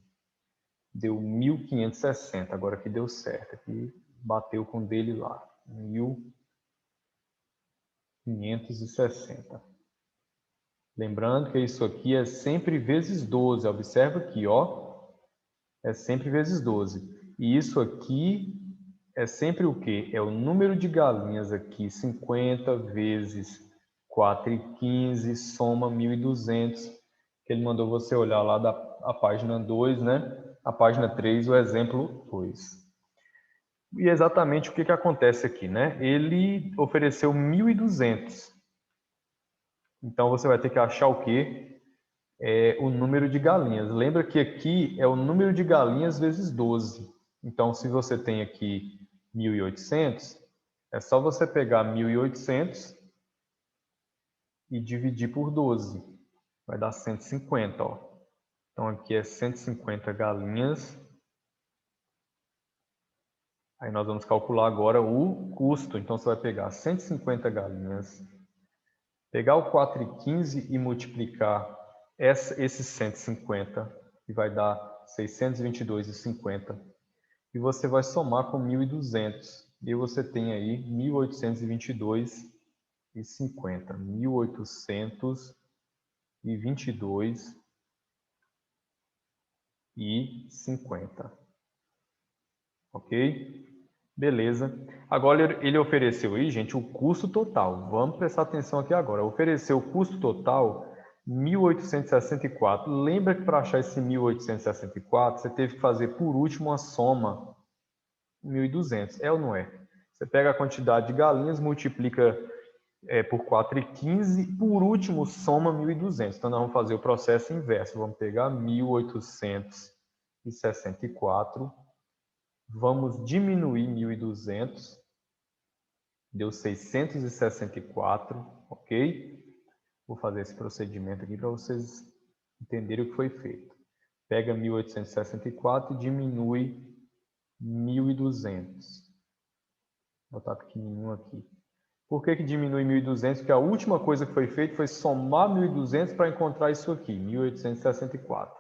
Deu 1.560. Agora aqui deu certo. Aqui bateu com o dele lá. 1.560. Lembrando que isso aqui é sempre vezes 12. Observa aqui, ó. É sempre vezes 12. E isso aqui é sempre o quê? É o número de galinhas aqui. 50 vezes 4,15 soma 1.200. Que ele mandou você olhar lá da página 2, né? A página 3, o exemplo 2. E exatamente o que acontece aqui, né? Ele ofereceu 1.200. Então, você vai ter que achar o quê? O número de galinhas. Lembra que aqui é o número de galinhas vezes 12. Então, se você tem aqui 1.800, é só você pegar 1.800 e dividir por 12. Vai dar 150, ó. Então, aqui é 150 galinhas. Aí nós vamos calcular agora o custo. Então, você vai pegar 150 galinhas, pegar o 4,15 e multiplicar esses 150, que vai dar 622,50. E você vai somar com 1.200. E você tem aí 1.822,50. 1.822,50. Ok? Beleza. Agora ele ofereceu aí, gente, o custo total. Vamos prestar atenção aqui agora. Ofereceu o custo total 1864. Lembra que para achar esse 1864, você teve que fazer por último uma soma 1.200. É ou não é? Você pega a quantidade de galinhas, multiplica por 4,15, por último soma 1.200. Então, nós vamos fazer o processo inverso. Vamos pegar 1864, vamos diminuir 1.200, deu 664, ok? Vou fazer esse procedimento aqui para vocês entenderem o que foi feito. Pega 1864 e diminui 1.200. Vou botar pequenininho aqui. Por que diminui 1.200? Porque a última coisa que foi feita foi somar 1.200 para encontrar isso aqui, 1864.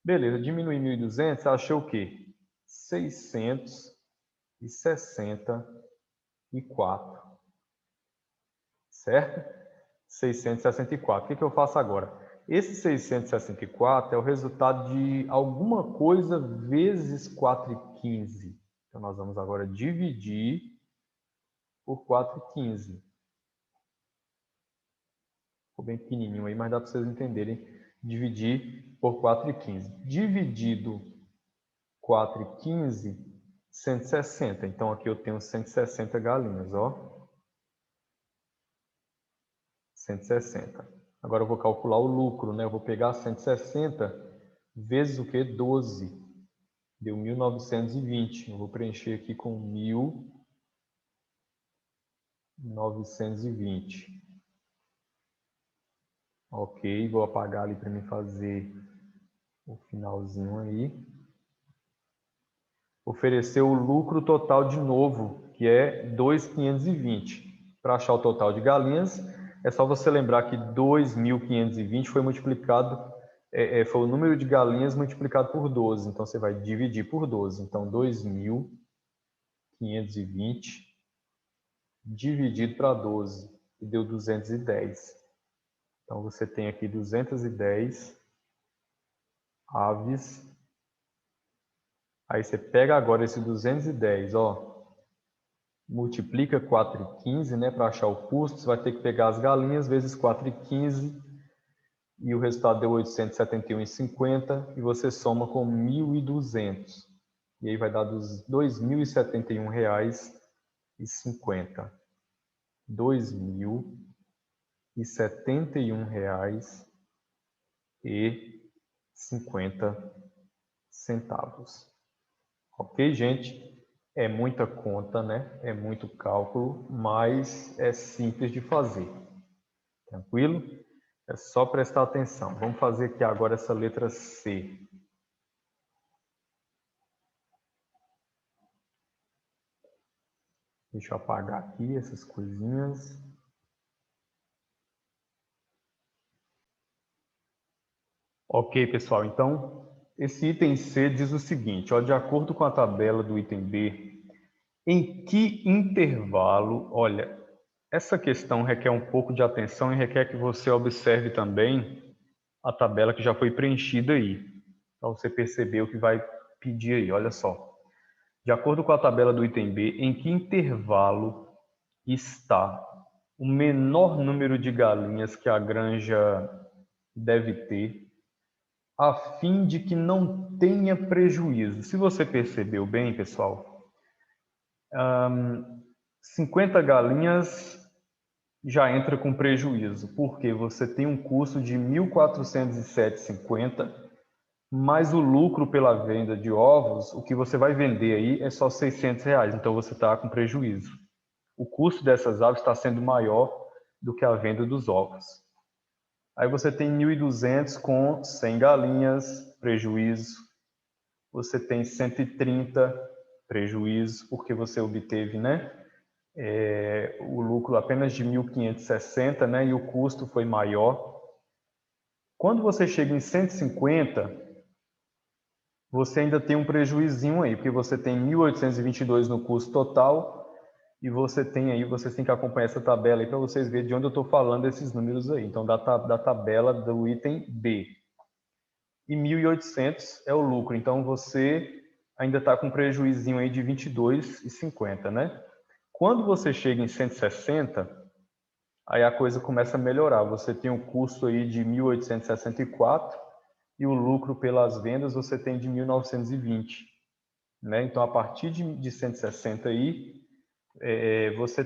Beleza, diminui 1.200, achou o quê? 664. Certo? 664. O que eu faço agora? Esse 664 é o resultado de alguma coisa vezes 4,15. Então, nós vamos agora dividir por 4,15. Ficou bem pequenininho aí, mas dá para vocês entenderem. Dividir por 4,15. Dividido 4,15, 160. Então, aqui eu tenho 160 galinhas, ó. 160. Agora eu vou calcular o lucro, né? Eu vou pegar 160 vezes o que? 12. Deu 1.920. Eu vou preencher aqui com 1.920. Ok, vou apagar ali para me fazer o finalzinho aí. Oferecer o lucro total de novo, que é 2.520. Para achar o total de galinhas, é só você lembrar que 2.520 foi multiplicado, foi o número de galinhas multiplicado por 12. Então, você vai dividir por 12. Então, 2.520 dividido para 12, que deu 210. Então, você tem aqui 210 aves. Aí, você pega agora esse 210, ó. Multiplica 4,15, né, para achar o custo, você vai ter que pegar as galinhas vezes 4,15 e o resultado deu 871,50 e você soma com 1.200. E aí vai dar dos R$ 2.071,50. R$ 2.071,50. Ok, gente? É muita conta, né? É muito cálculo, mas é simples de fazer. Tranquilo? É só prestar atenção. Vamos fazer aqui agora essa letra C. Deixa eu apagar aqui essas coisinhas. Ok, pessoal. Então, esse item C diz o seguinte, ó, de acordo com a tabela do item B, em que intervalo, olha, essa questão requer um pouco de atenção e requer que você observe também a tabela que já foi preenchida aí, para você perceber o que vai pedir aí, olha só. De acordo com a tabela do item B, em que intervalo está o menor número de galinhas que a granja deve ter, a fim de que não tenha prejuízo? Se você percebeu bem, pessoal, 50 galinhas já entra com prejuízo, porque você tem um custo de R$ 1.407,50, mais o lucro pela venda de ovos, o que você vai vender aí é só R$ 600, então você está com prejuízo. O custo dessas aves está sendo maior do que a venda dos ovos. Aí você tem 1.200 com 100 galinhas, prejuízo. Você tem 130 prejuízo, porque você obteve, né, o lucro apenas de 1.560, né, e o custo foi maior. Quando você chega em 150, você ainda tem um prejuízinho aí, porque você tem 1.822 no custo total e você tem aí, vocês têm que acompanhar essa tabela aí para vocês verem de onde eu estou falando esses números aí. Então, da tabela do item B. E 1.800 é o lucro. Então, você ainda está com um prejuízinho aí de 22,50, né? Quando você chega em 160, aí a coisa começa a melhorar. Você tem um custo aí de 1.864 e o lucro pelas vendas você tem de 1.920, né? Então, a partir de 160 aí, você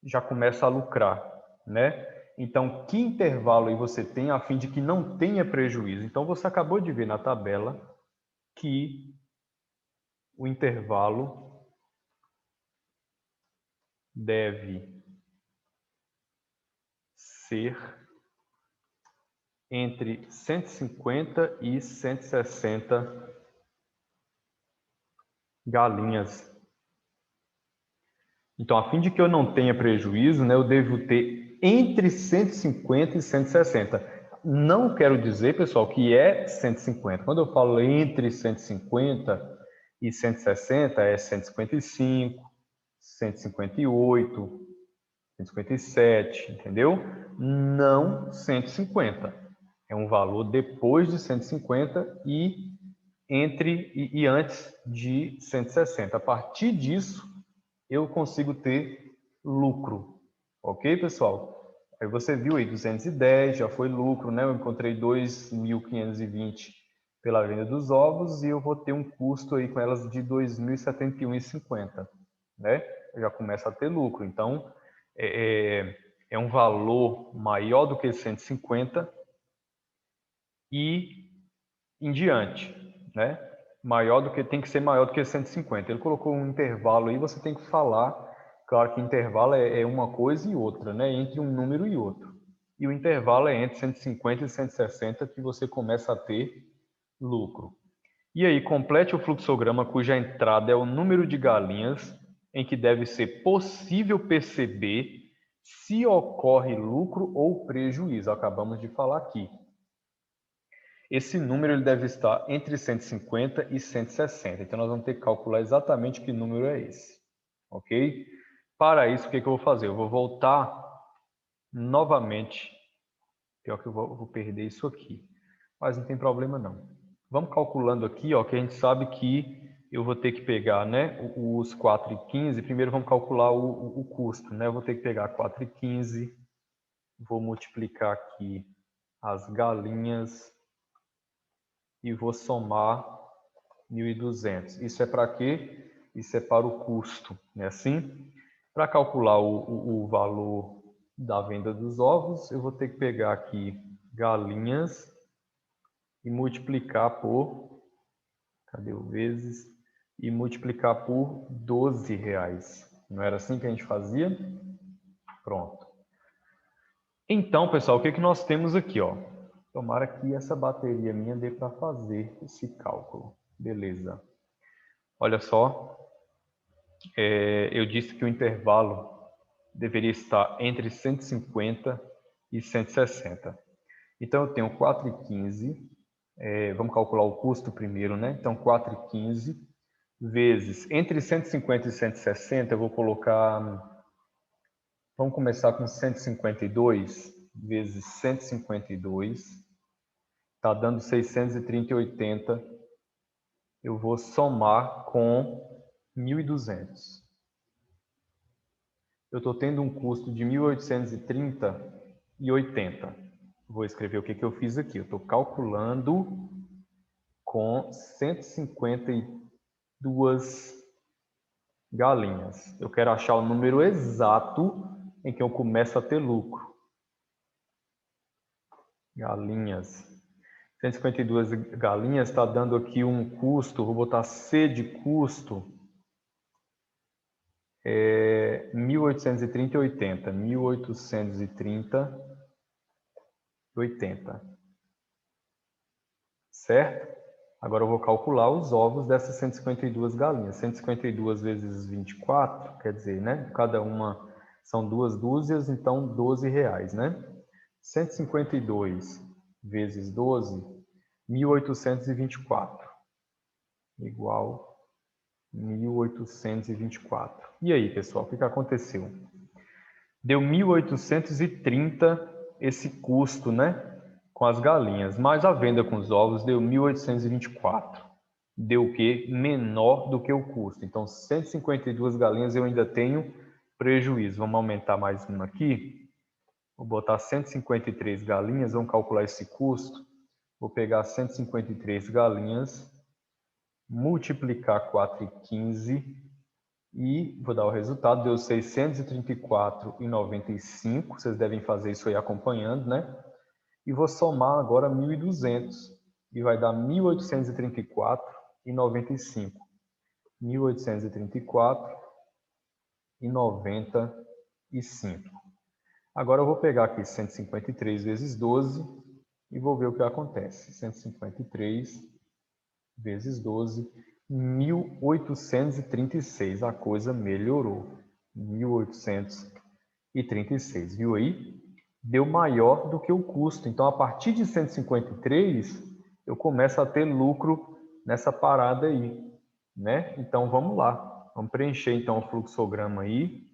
já começa a lucrar, né? Então, que intervalo aí você tem a fim de que não tenha prejuízo? Então, você acabou de ver na tabela que o intervalo deve ser entre 150 e 160 galinhas. Então, a fim de que eu não tenha prejuízo, né, eu devo ter entre 150 e 160. Não quero dizer, pessoal, que é 150. Quando eu falo entre 150 e 160, é 155, 158, 157, entendeu? Não 150. É um valor depois de 150 e antes de 160. A partir disso, eu consigo ter lucro. Ok, pessoal? Aí você viu aí, 210 já foi lucro, né? Eu encontrei 2.520 pela venda dos ovos e eu vou ter um custo aí com elas de 2.071,50, né? Eu já começo a ter lucro. Então, é um valor maior do que 150 e em diante, né? Tem que ser maior do que 150. Ele colocou um intervalo aí, você tem que falar. Claro que intervalo é uma coisa e outra, né? Entre um número e outro. E o intervalo é entre 150 e 160 que você começa a ter lucro. E aí, complete o fluxograma cuja entrada é o número de galinhas em que deve ser possível perceber se ocorre lucro ou prejuízo. Acabamos de falar aqui. Esse número ele deve estar entre 150 e 160. Então, nós vamos ter que calcular exatamente que número é esse. Ok? Para isso, o que eu vou fazer? Eu vou voltar novamente. Pior que eu vou perder isso aqui. Mas não tem problema não. Vamos calculando aqui, ó, que a gente sabe que eu vou ter que pegar, né, os 4,15. Primeiro vamos calcular o custo, né? Eu vou ter que pegar 4,15. Vou multiplicar aqui as galinhas e vou somar 1.200. Isso é para quê? Isso é para o custo, né? Assim, para calcular o valor da venda dos ovos, eu vou ter que pegar aqui galinhas e multiplicar por, cadê o vezes? E multiplicar por R$12. Não era assim que a gente fazia? Pronto. Então, pessoal, o que nós temos aqui, ó? Tomara que essa bateria minha dê para fazer esse cálculo. Beleza. Olha só, eu disse que o intervalo deveria estar entre 150 e 160. Então, eu tenho 4,15. Vamos calcular o custo primeiro, né? Então, 4,15 vezes entre 150 e 160, eu vou colocar... Vamos começar com 152 vezes 152. Está dando 630,80. Eu vou somar com 1.200. Eu estou tendo um custo de 1.830,80. Vou escrever o que eu fiz aqui. Eu estou calculando com 152 galinhas. Eu quero achar o número exato em que eu começo a ter lucro. Galinhas. 152 galinhas está dando aqui um custo, vou botar C de custo, 1.830,80. 1.830,80. Certo? Agora eu vou calcular os ovos dessas 152 galinhas. 152 vezes 24, quer dizer, né? Cada uma são 2 dúzias, então R$12, né? 152 vezes 12, 1.824. Igual 1.824. E aí, pessoal, o que aconteceu? Deu 1.830 esse custo, né? Com as galinhas, mas a venda com os ovos deu 1.824. Deu o quê? Menor do que o custo. Então, 152 galinhas eu ainda tenho prejuízo. Vamos aumentar mais uma aqui. Vou botar 153 galinhas, vamos calcular esse custo. Vou pegar 153 galinhas, multiplicar 4,15 e vou dar o resultado, deu 634,95. Vocês devem fazer isso aí acompanhando, né? E vou somar agora 1.200 e vai dar 1.834,95. 1.834,95. Agora eu vou pegar aqui 153 vezes 12 e vou ver o que acontece. 153 vezes 12, 1.836. A coisa melhorou. 1.836. Viu aí? Deu maior do que o custo. Então, a partir de 153, eu começo a ter lucro nessa parada aí, né? Então, vamos lá. Vamos preencher, então, o fluxograma aí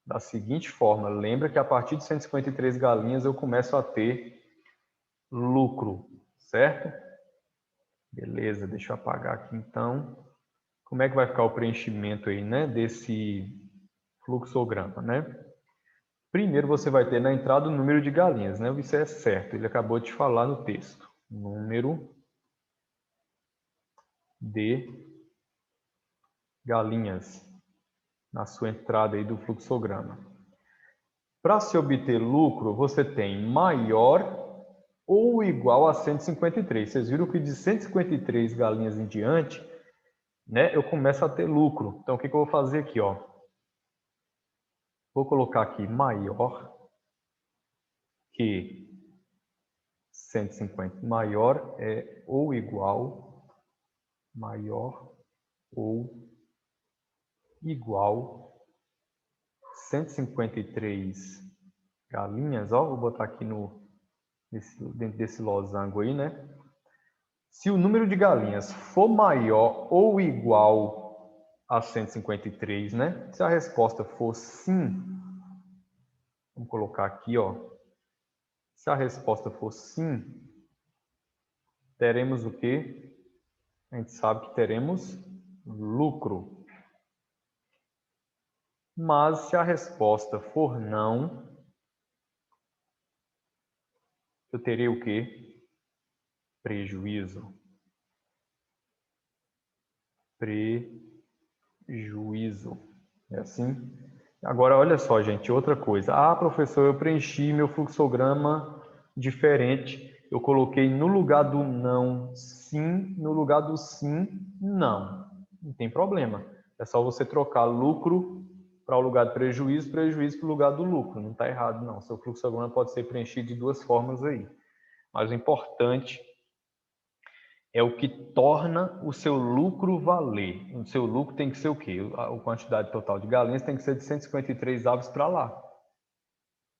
da seguinte forma. Lembra que a partir de 153 galinhas eu começo a ter lucro, certo? Beleza, deixa eu apagar aqui, então. Como é que vai ficar o preenchimento aí, né, desse fluxograma, né? Primeiro você vai ter na entrada o número de galinhas, né? Isso é certo, ele acabou de falar no texto. Número de galinhas na sua entrada aí do fluxograma. Para se obter lucro, você tem maior ou igual a 153. Vocês viram que de 153 galinhas em diante, né, eu começo a ter lucro. Então, o que eu vou fazer aqui, ó? Vou colocar aqui maior que 150. Maior é ou igual, maior ou igual 153 galinhas. Ó, vou botar aqui dentro desse losango aí, né? Se o número de galinhas for maior ou igual a 153, né? Se a resposta for sim, vamos colocar aqui, ó. Se a resposta for sim, teremos o quê? A gente sabe que teremos lucro. Mas se a resposta for não, eu terei o quê? Prejuízo. Prejuízo. É assim? Agora, olha só, gente, outra coisa. Ah, professor, eu preenchi meu fluxograma diferente. Eu coloquei no lugar do não, sim, no lugar do sim, não. Não tem problema. É só você trocar lucro para o lugar de prejuízo, prejuízo para o lugar do lucro. Não está errado, não. Seu fluxograma pode ser preenchido de duas formas aí. Mas o importante é o que torna o seu lucro valer. O seu lucro tem que ser o quê? A quantidade total de galinhas tem que ser de 153 aves para lá.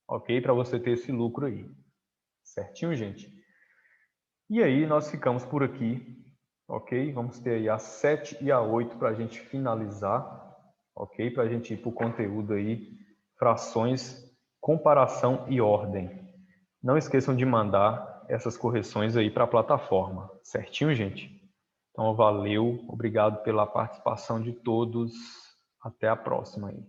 Ok? Para você ter esse lucro aí. Certinho, gente? E aí, nós ficamos por aqui. Ok? Vamos ter aí a 7 e a 8 para a gente finalizar. Ok? Para a gente ir para o conteúdo aí. Frações, comparação e ordem. Não esqueçam de mandar essas correções aí para a plataforma. Certinho, gente? Então, valeu, obrigado pela participação de todos. Até a próxima aí.